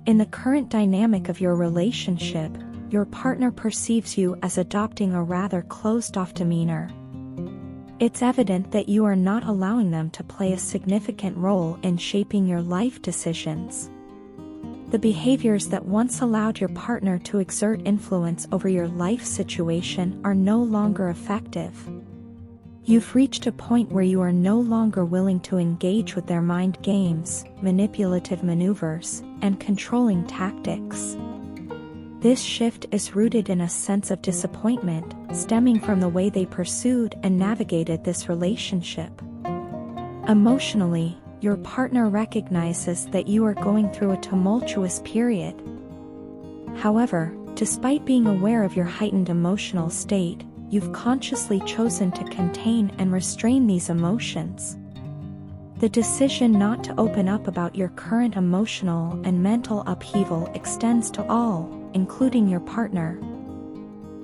In the current dynamic of your relationship, your partner perceives you as adopting a rather closed-off demeanor. It's evident that you are not allowing them to play a significant role in shaping your life decisions. The behaviors that once allowed your partner to exert influence over your life situation are no longer effective. You've reached a point where you are no longer willing to engage with their mind games, manipulative maneuvers, and controlling tactics. This shift is rooted in a sense of disappointment, stemming from the way they pursued and navigated this relationship. Emotionally, your partner recognizes that you are going through a tumultuous period. However, despite being aware of your heightened emotional state, you've consciously chosen to contain and restrain these emotions. The decision not to open up about your current emotional and mental upheaval extends to all, including your partner.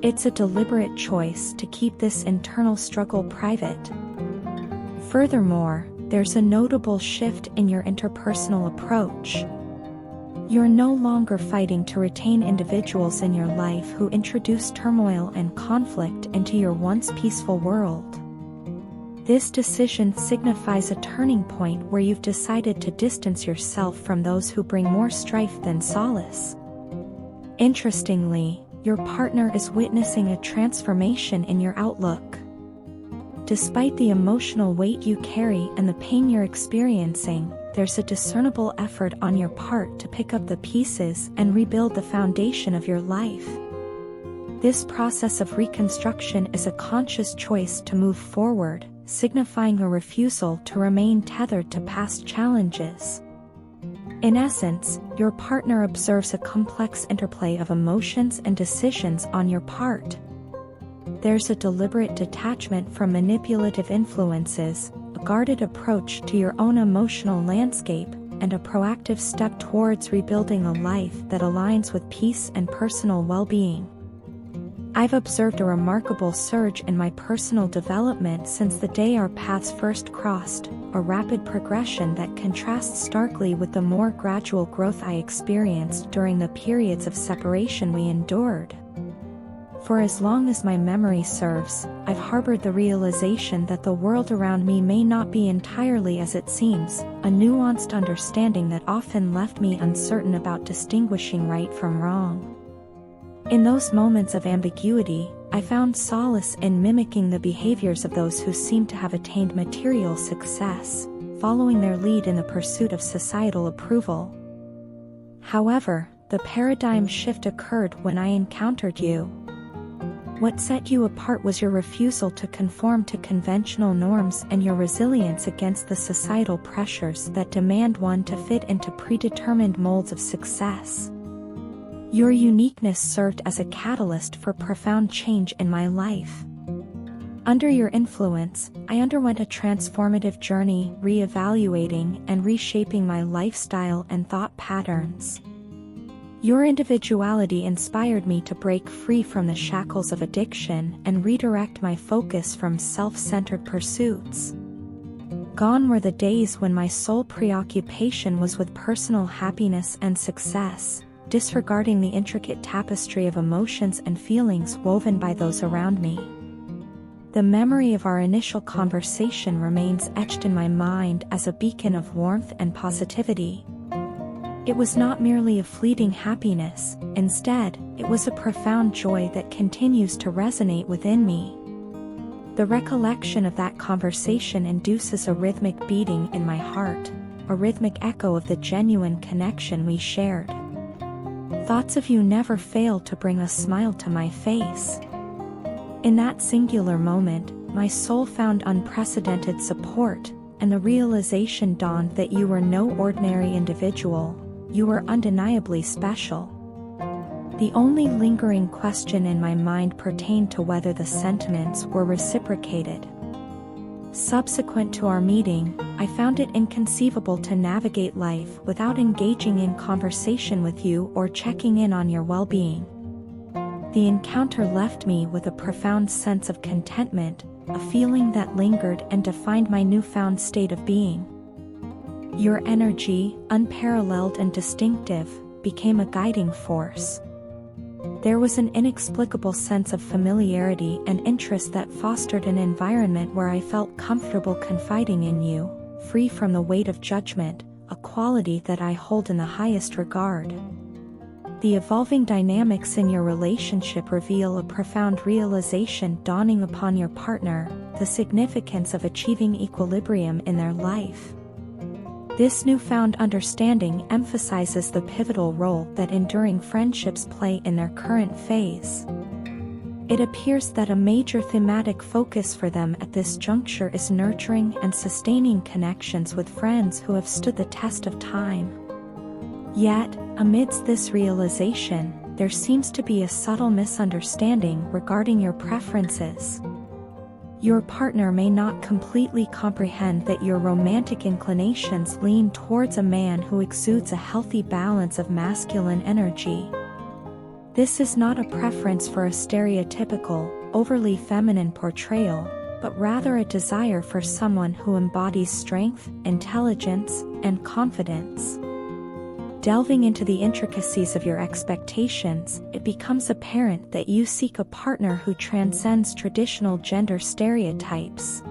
It's a deliberate choice to keep this internal struggle private. Furthermore, there's a notable shift in your interpersonal approach. You're no longer fighting to retain individuals in your life who introduce turmoil and conflict into your once peaceful world. This decision signifies a turning point where you've decided to distance yourself from those who bring more strife than solace. Interestingly, your partner is witnessing a transformation in your outlook. Despite the emotional weight you carry and the pain you're experiencing, there's a discernible effort on your part to pick up the pieces and rebuild the foundation of your life. This process of reconstruction is a conscious choice to move forward, signifying a refusal to remain tethered to past challenges. In essence, your partner observes a complex interplay of emotions and decisions on your part. There's a deliberate detachment from manipulative influences, a guarded approach to your own emotional landscape, and a proactive step towards rebuilding a life that aligns with peace and personal well-being. I've observed a remarkable surge in my personal development since the day our paths first crossed, a rapid progression that contrasts starkly with the more gradual growth I experienced during the periods of separation we endured. For as long as my memory serves, I've harbored the realization that the world around me may not be entirely as it seems, a nuanced understanding that often left me uncertain about distinguishing right from wrong. In those moments of ambiguity, I found solace in mimicking the behaviors of those who seemed to have attained material success, following their lead in the pursuit of societal approval. However, the paradigm shift occurred when I encountered you. What set you apart was your refusal to conform to conventional norms and your resilience against the societal pressures that demand one to fit into predetermined molds of success. Your uniqueness served as a catalyst for profound change in my life. Under your influence, I underwent a transformative journey, reevaluating and reshaping my lifestyle and thought patterns. Your individuality inspired me to break free from the shackles of addiction and redirect my focus from self-centered pursuits. Gone were the days when my sole preoccupation was with personal happiness and success, disregarding the intricate tapestry of emotions and feelings woven by those around me. The memory of our initial conversation remains etched in my mind as a beacon of warmth and positivity. It was not merely a fleeting happiness, instead, it was a profound joy that continues to resonate within me. The recollection of that conversation induces a rhythmic beating in my heart, a rhythmic echo of the genuine connection we shared. Thoughts of you never fail to bring a smile to my face. In that singular moment, my soul found unprecedented support, and the realization dawned that you were no ordinary individual. You were undeniably special. The only lingering question in my mind pertained to whether the sentiments were reciprocated. Subsequent to our meeting, I found it inconceivable to navigate life without engaging in conversation with you or checking in on your well-being. The encounter left me with a profound sense of contentment, a feeling that lingered and defined my newfound state of being. Your energy, unparalleled and distinctive, became a guiding force. There was an inexplicable sense of familiarity and interest that fostered an environment where I felt comfortable confiding in you, free from the weight of judgment, a quality that I hold in the highest regard. The evolving dynamics in your relationship reveal a profound realization dawning upon your partner, the significance of achieving equilibrium in their life. This newfound understanding emphasizes the pivotal role that enduring friendships play in their current phase. It appears that a major thematic focus for them at this juncture is nurturing and sustaining connections with friends who have stood the test of time. Yet, amidst this realization, there seems to be a subtle misunderstanding regarding your preferences. Your partner may not completely comprehend that your romantic inclinations lean towards a man who exudes a healthy balance of masculine energy. This is not a preference for a stereotypical, overly feminine portrayal, but rather a desire for someone who embodies strength, intelligence, and confidence. Delving into the intricacies of your expectations, it becomes apparent that you seek a partner who transcends traditional gender stereotypes.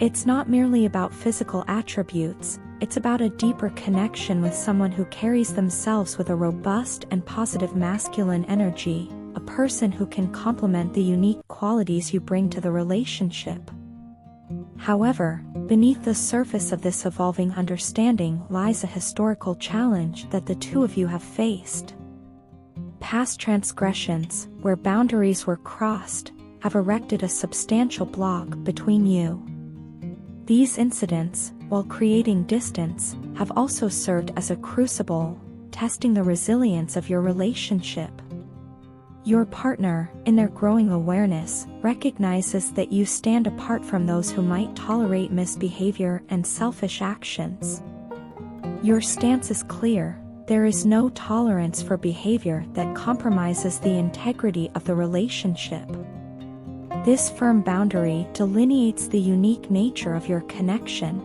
It's not merely about physical attributes, it's about a deeper connection with someone who carries themselves with a robust and positive masculine energy, a person who can complement the unique qualities you bring to the relationship. However, beneath the surface of this evolving understanding lies a historical challenge that the two of you have faced. Past transgressions, where boundaries were crossed, have erected a substantial block between you. These incidents, while creating distance, have also served as a crucible, testing the resilience of your relationship. Your partner, in their growing awareness, recognizes that you stand apart from those who might tolerate misbehavior and selfish actions. Your stance is clear: there is no tolerance for behavior that compromises the integrity of the relationship. This firm boundary delineates the unique nature of your connection.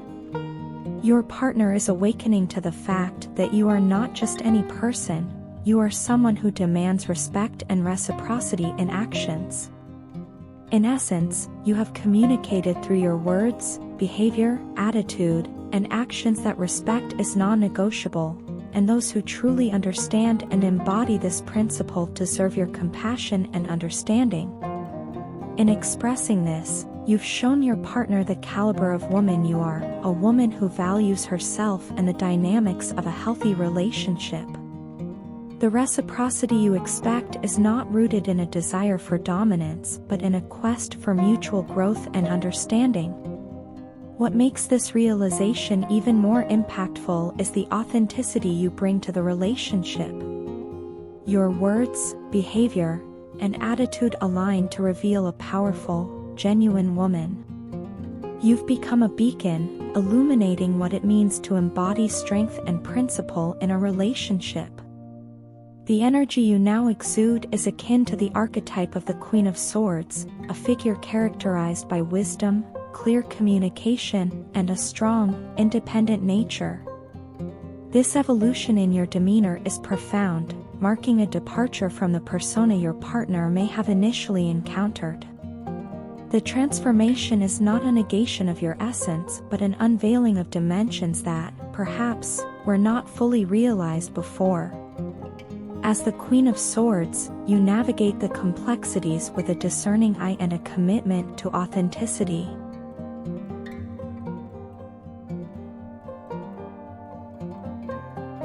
Your partner is awakening to the fact that you are not just any person, you are someone who demands respect and reciprocity in actions. In essence, you have communicated through your words, behavior, attitude, and actions that respect is non-negotiable, and those who truly understand and embody this principle deserve your compassion and understanding. In expressing this, you've shown your partner the caliber of woman you are, a woman who values herself and the dynamics of a healthy relationship. The reciprocity you expect is not rooted in a desire for dominance but in a quest for mutual growth and understanding. What makes this realization even more impactful is the authenticity you bring to the relationship. Your words, behavior, and attitude align to reveal a powerful, genuine woman. You've become a beacon, illuminating what it means to embody strength and principle in a relationship. The energy you now exude is akin to the archetype of the Queen of Swords, a figure characterized by wisdom, clear communication, and a strong, independent nature. This evolution in your demeanor is profound, marking a departure from the persona your partner may have initially encountered. The transformation is not a negation of your essence but an unveiling of dimensions that, perhaps, were not fully realized before. As the Queen of Swords, you navigate the complexities with a discerning eye and a commitment to authenticity.